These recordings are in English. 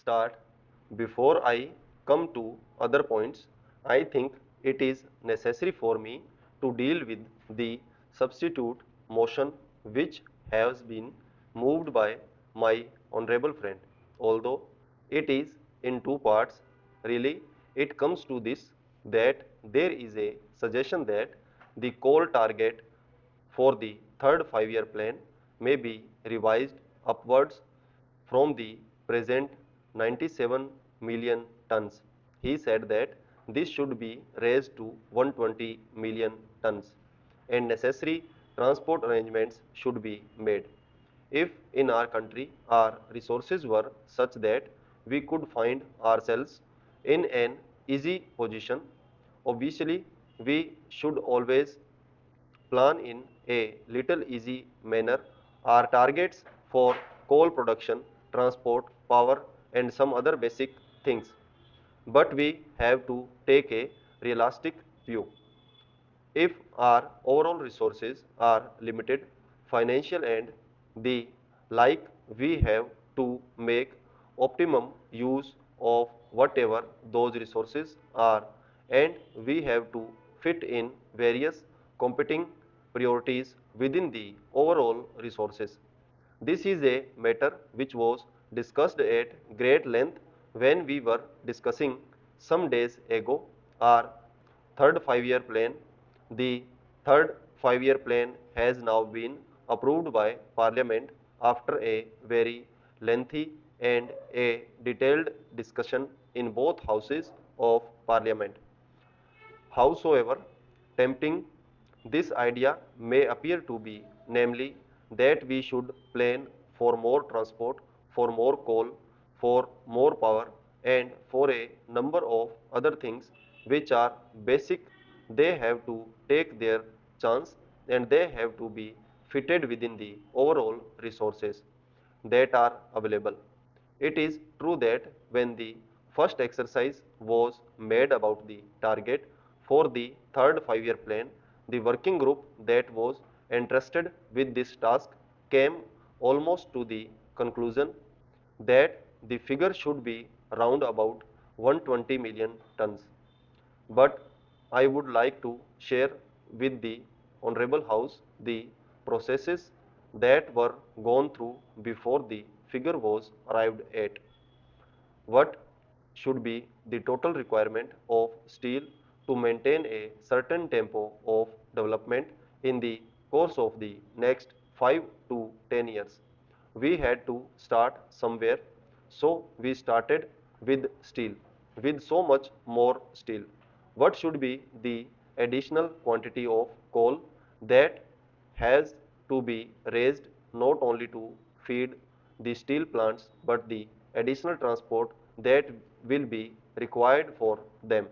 start, before I come to other points, I think it is necessary for me to deal with the substitute motion which has been moved by my honorable friend. Although it is in two parts, really it comes to this, that there is a suggestion that the coal target for the third 5-year plan may be revised upwards from the present 97 million tons. He said that this should be raised to 120 million tons and necessary transport arrangements should be made. If in our country our resources were such that we could find ourselves in an easy position, obviously we should always plan in a little easy manner our targets for coal production, transport, power and some other basic things. But we have to take a realistic view. If our overall resources are limited, financial and the like, we have to make optimum use of whatever those resources are, and we have to fit in various competing priorities within the overall resources. This is a matter which was discussed at great length when we were discussing some days ago our third 5-year plan. The third 5-year plan has now been approved by Parliament after a very lengthy and a detailed discussion in both houses of Parliament. Howsoever tempting this idea may appear to be, namely that we should plan for more transport, for more coal, for more power and for a number of other things which are basic, they have to take their chance and they have to be fitted within the overall resources that are available. It is true that when the first exercise was made about the target for the third 5-year plan, the working group that was entrusted with this task came almost to the conclusion that the figure should be around about 120 million tons. But I would like to share with the Honorable House the processes that were gone through before the figure was arrived at. What should be the total requirement of steel to maintain a certain tempo of development in the course of the next 5 to 10 years. We had to start somewhere, so we started with steel, with so much more steel. What should be the additional quantity of coal that has to be raised not only to feed the steel plants but the additional transport that will be required for them.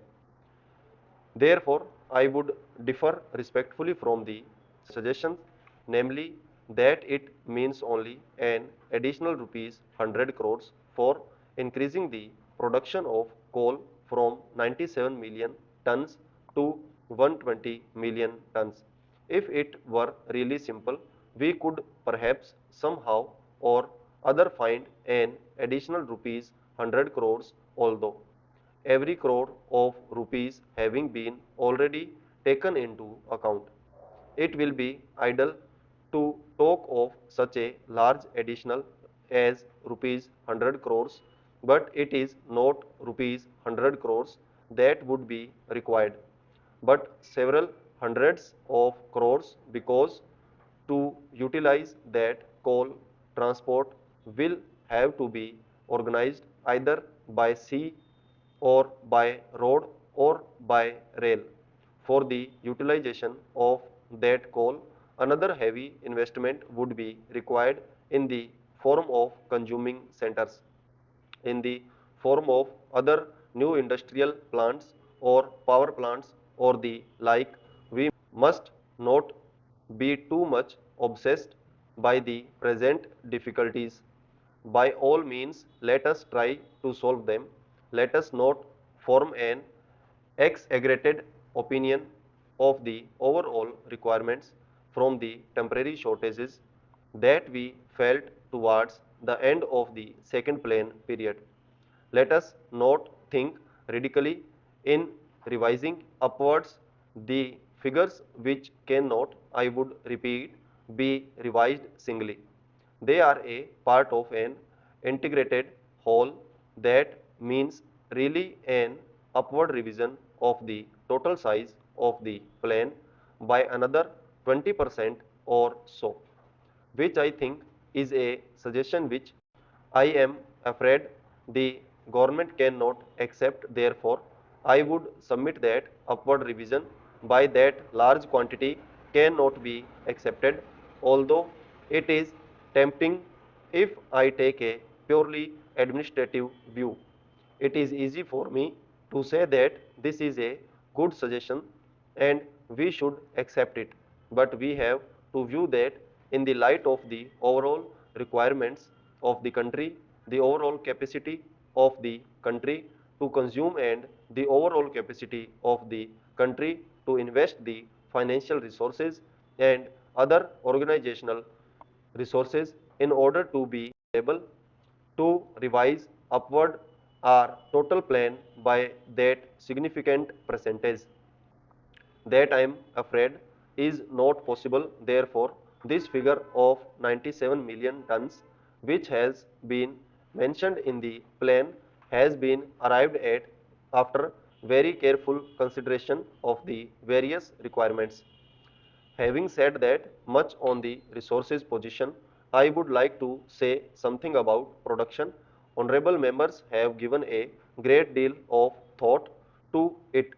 Therefore, I would differ respectfully from the suggestion, namely that it means only an additional rupees 100 crores for increasing the production of coal from 97 million tons to 120 million tons. If it were really simple, we could perhaps somehow or other find an additional rupees 100 crores, although every crore of rupees having been already taken into account. It will be idle to talk of such a large additional as rupees 100 crores, but it is not rupees 100 crores that would be required, but several hundreds of crores, because to utilize that coal transport will have to be organized either by sea or by road or by rail. For the utilization of that coal, another heavy investment would be required in the form of consuming centers, in the form of other new industrial plants or power plants or the like. We must not be too much obsessed by the present difficulties. By all means, let us try to solve them. Let us not form an exaggerated opinion of the overall requirements from the temporary shortages that we felt towards the end of the second plan period. Let us not think radically in revising upwards the figures which cannot, I would repeat, be revised singly. They are a part of an integrated whole. That means really an upward revision of the total size of the plan by another 20% or so, which I think is a suggestion which I am afraid the government cannot accept. Therefore, I would submit that upward revision by that large quantity cannot be accepted, although it is tempting if I take a purely administrative view. It is easy for me to say that this is a good suggestion and we should accept it, but we have to view that in the light of the overall requirements of the country, the overall capacity of the country to consume, and the overall capacity of the country to invest the financial resources and other organizational resources in order to be able to revise upward our total plan by that significant percentage. That I am afraid is not possible. Therefore, this figure of 97 million tons, which has been mentioned in the plan, has been arrived at after very careful consideration of the various requirements. Having said that much on the resources position, I would like to say something about production. Honorable members have given a great deal of thought to it,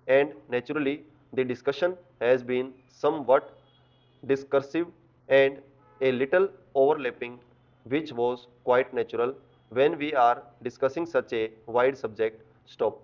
and naturally the discussion has been somewhat discursive and a little overlapping, which was quite natural when we are discussing such a wide subject. Stop.